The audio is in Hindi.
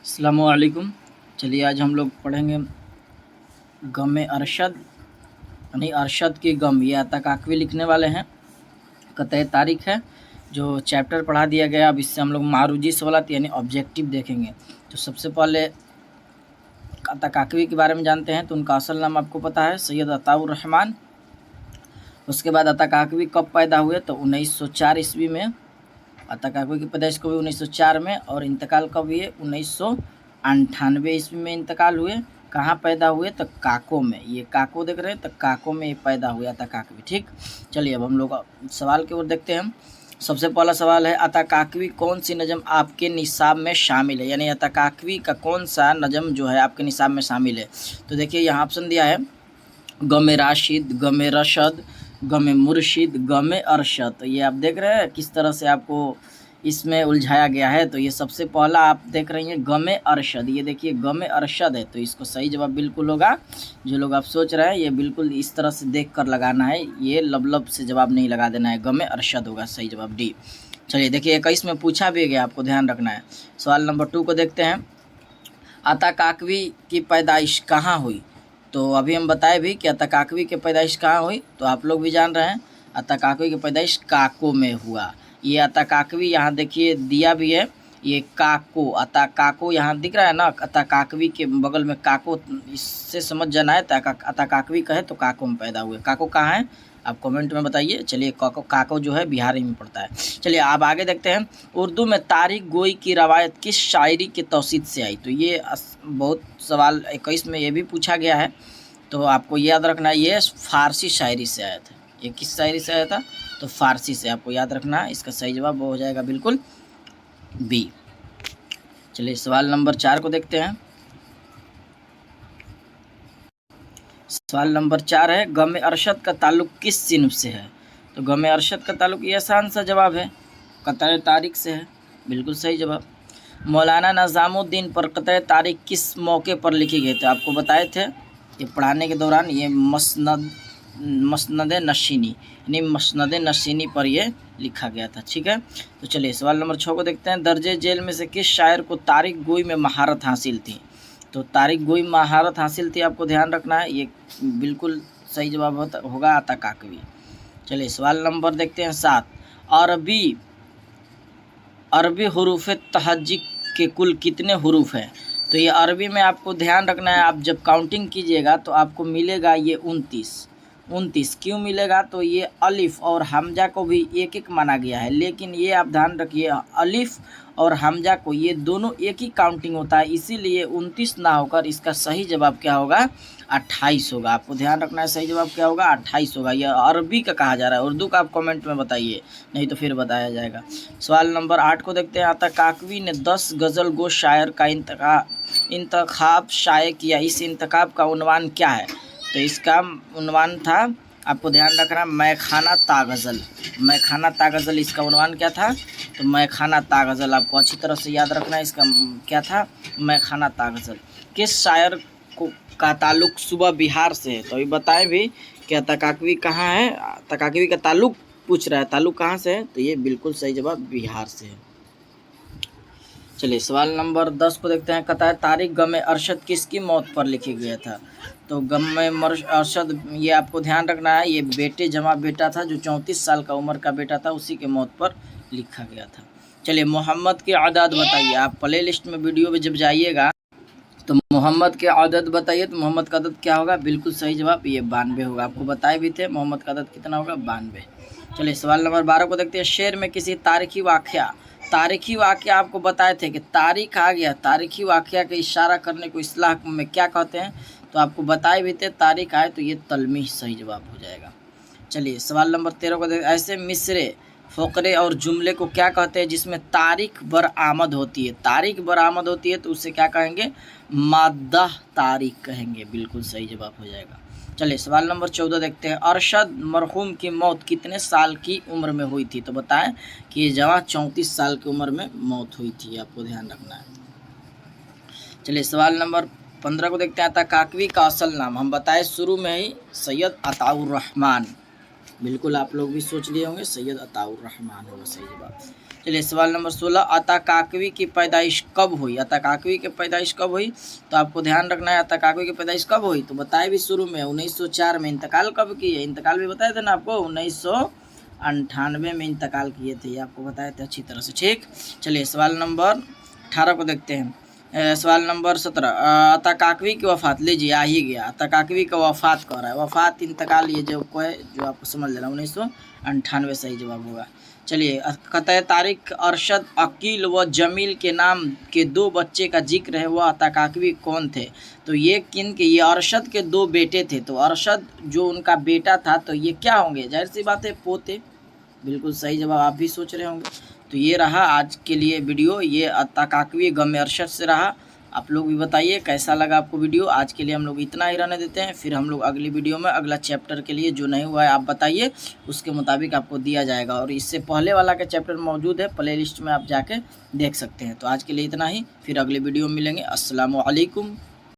अस्सलामुअलैकुम। चलिए आज हम लोग पढ़ेंगे गम अरशद यानी अरशद की गम। ये अताकाकवी लिखने वाले हैं। कतई तारीख है जो चैप्टर पढ़ा दिया गया। अब इससे हम लोग मारूजी सवाल यानी ऑब्जेक्टिव देखेंगे। तो सबसे पहले अताकाकवी के बारे में जानते हैं। तो उनका असल नाम आपको पता है, सैयद अताउर रहमान। उसके बाद अताकाकवी कब पैदा हुए? तो 1904 ईस्वी में। अताकाकवी की पैदाइश कब हुई? 1904 में। और इंतकाल कब हुए? 1998 ईस्वी में इंतकाल हुए। कहाँ पैदा हुए? तो काको में। ये काको देख रहे हैं, तो काको में ये पैदा हुआ अताकाकवी। ठीक, चलिए अब हम लोग सवाल की ओर देखते हैं। सबसे पहला सवाल है, अताकाकवी कौन सी नज़म आपके निसाब में शामिल है? यानी अताकाकवी का कौन सा नज़म जो है आपके निसाब में शामिल है? तो देखिए यहाँ ऑप्शन दिया है, गम राशिद, गम रशद, गम मुर्शिद, गम अरशद। तो ये आप देख रहे हैं किस तरह से आपको इसमें उलझाया गया है। तो ये सबसे पहला आप देख रही हैं गम अरशद। ये देखिए गम अरशद है, तो इसको सही जवाब बिल्कुल होगा। जो लोग आप सोच रहे हैं ये बिल्कुल इस तरह से देख कर लगाना है, ये लब से जवाब नहीं लगा देना है। गम अरशद होगा सही जवाब डी। चलिए देखिए 21 में पूछा भी गया, आपको ध्यान रखना है। सवाल नंबर 2 को देखते हैं। अताकाकवी की पैदाइश कहाँ हुई? तो अभी हम बताए भी कि अताकाकवी की पैदाइश कहाँ हुई, तो आप लोग भी जान रहे हैं अताकाकवी की पैदाइश काको में हुआ। ये अताकाकवी यहाँ देखिए दिया भी है, ये काको अताकाको यहाँ दिख रहा है ना, अताकाकवी के बगल में काको, इससे समझ जाना है अताकाकवी कहे तो काको में पैदा हुए। काको कहाँ है आप कमेंट में बताइए। चलिए काको जो है बिहार में पड़ता है। चलिए आप आगे देखते हैं। उर्दू में तारीख गोई की रवायत किस शायरी के तौसीद से आई? तो ये बहुत सवाल 21 में ये भी पूछा गया है, तो आपको याद रखना है ये फारसी शायरी से आया था। ये किस शायरी से आया था? तो फारसी से, आपको याद रखना है। इसका सही जवाब वो हो जाएगा बिल्कुल बी। चलिए सवाल नंबर 4 को देखते हैं। सवाल नंबर 4 है, गम अरशद का ताल्लुक किस सिन्फ से है? तो गम अरशद का ताल्लुक, ये आसान सा जवाब है, कतई तारीख से है, बिल्कुल सही जवाब। मौलाना निज़ामुद्दीन पर कतई तारीख किस मौके पर लिखी गई? तो आपको बताए थे ये पढ़ाने के दौरान, ये मसनद नशीनी यानी मसनद नशीनी पर ये लिखा गया था। ठीक है, तो चलिए सवाल नंबर 6 को देखते हैं। दर्जे जेल में से किस शायर को तारीख गोई में महारत हासिल थी? तो तारीख गोई महारत हासिल थी, आपको ध्यान रखना है, ये बिल्कुल सही जवाब होगा अताकाकवी। चलिए सवाल नंबर देखते हैं 7। अरबी हरूफ तहज्जी के कुल कितने हरूफ हैं? तो ये अरबी में आपको ध्यान रखना है, आप जब काउंटिंग कीजिएगा तो आपको मिलेगा ये 29। क्यों मिलेगा? तो ये अलिफ और हमजा को भी एक एक माना गया है, लेकिन ये आप ध्यान रखिए अलिफ और हमजा को ये दोनों एक ही काउंटिंग होता है, इसीलिए 29 ना होकर इसका सही जवाब क्या होगा? 28 होगा। आपको ध्यान रखना है सही जवाब क्या होगा? 28 होगा। यह अरबी का कहा जा रहा है, उर्दू का आप कमेंट में बताइए, नहीं तो फिर बताया जाएगा। सवाल नंबर 8 को देखते हैं। अताकाकवी ने 10 गज़ल गो शायर का इंतखाब शाये किया, इस इंतखाब का उन्वान क्या है? तो इसका उन्वान था, आपको ध्यान रखना, मैखाना तागज़ल। मैखाना तागज़ल इसका उन्वान क्या था? तो मैखाना तागज़ल, आपको अच्छी तरह से याद रखना है, इसका क्या था? मैखाना तागज़ल। किस शायर को का ताल्लुक सुबह बिहार से है? तो ये बताएं भी कि अताकाकवी कहाँ है, अताकाकवी का ताल्लुक पूछ रहा है, ताल्लुक कहाँ से है? तो ये बिल्कुल सही जवाब बिहार से है। चलिए सवाल नंबर 10 को देखते हैं। कतई तारीख गम अरशद किसकी मौत पर लिखी गया था? तो गम अरशद, ये आपको ध्यान रखना है, ये बेटे जमा बेटा था, जो 34 साल का उम्र का बेटा था, उसी के मौत पर लिखा गया था। चलिए मोहम्मद के आदाद बताइए। आप प्ले लिस्ट में वीडियो में जब जाइएगा तो मोहम्मद के आदत बताइए, तो मोहम्मद का आदत क्या होगा? बिल्कुल सही जवाब ये 92 होगा। आपको बताए भी थे मोहम्मद का आदत कितना होगा? 92। चलिए सवाल नंबर 12 को देखते हैं। शेर में किसी तारीखी वाक़या आपको बताए थे कि तारीख आ गया, तारीखी वाक़या का इशारा करने को इस्लाह में क्या कहते हैं? तो आपको बताए भी थे तारीख आए तो ये तलमीह सही जवाब हो जाएगा। चलिए सवाल नंबर 13 को देखते हैं। ऐसे मिसरे, फ़क़रे और जुमले को क्या कहते हैं जिसमें तारीख बरामद होती है? तारीख बरामद होती है तो उसे क्या कहेंगे? मादा तारीख कहेंगे, बिल्कुल सही जवाब हो जाएगा। चलिए सवाल नंबर 14 देखते हैं। अरशद मरहूम की मौत कितने साल की उम्र में हुई थी? तो बताएं कि ये जवाब 34 साल की उम्र में मौत हुई थी, आपको ध्यान रखना है। चलिए सवाल नंबर 15 को देखते हैं। अताकाकवी का असल नाम हम बताए शुरू में ही, सैयद अताउर रहमान। बिल्कुल आप लोग भी सोच लिए होंगे, सैयद अताउर रहमान होगा सही जवाब। चलिए सवाल नंबर 16, अताकाकवी की पैदाइश कब हुई? अताकाकवी की पैदाइश कब हुई? तो आपको ध्यान रखना है अताकाकवी की पैदाइश कब हुई, तो बताए भी शुरू में 1904 में। इंतकाल कब किए? इंतकाल भी बताए थे ना आपको, 1998 में इंतकाल किए थे, ये आपको बताए थे अच्छी तरह से। ठीक, चलिए सवाल नंबर 18 को देखते हैं। सवाल नंबर 17, अताकाकवी की वफ़ात, लीजिए आ ही गया, अताकाकवी का वफ़ात कह रहा है, वफ़ात इंतकाल ये जो को है जो आपको समझ लेना, 1998 सही जवाब होगा। चलिए कतई तारिक अरशद अकील व जमील के नाम के 2 बच्चे का जिक्र है, वह अताकाकवी कौन थे? तो ये किन के, ये अरशद के 2 बेटे थे, तो अरशद जो उनका बेटा था तो ये क्या होंगे? जाहिर सी बात है पोते, बिल्कुल सही जवाब आप भी सोच रहे होंगे। तो ये रहा आज के लिए वीडियो, ये अताकाकवी गम अरशद से रहा। आप लोग भी बताइए कैसा लगा आपको वीडियो। आज के लिए हम लोग इतना ही रहने देते हैं, फिर हम लोग अगली वीडियो में अगला चैप्टर के लिए जो नहीं हुआ है आप बताइए, उसके मुताबिक आपको दिया जाएगा। और इससे पहले वाला का चैप्टर मौजूद है प्ले लिस्ट में, आप जाके देख सकते हैं। तो आज के लिए इतना ही, फिर अगली वीडियो में मिलेंगे। अस्सलामु अलैकुम।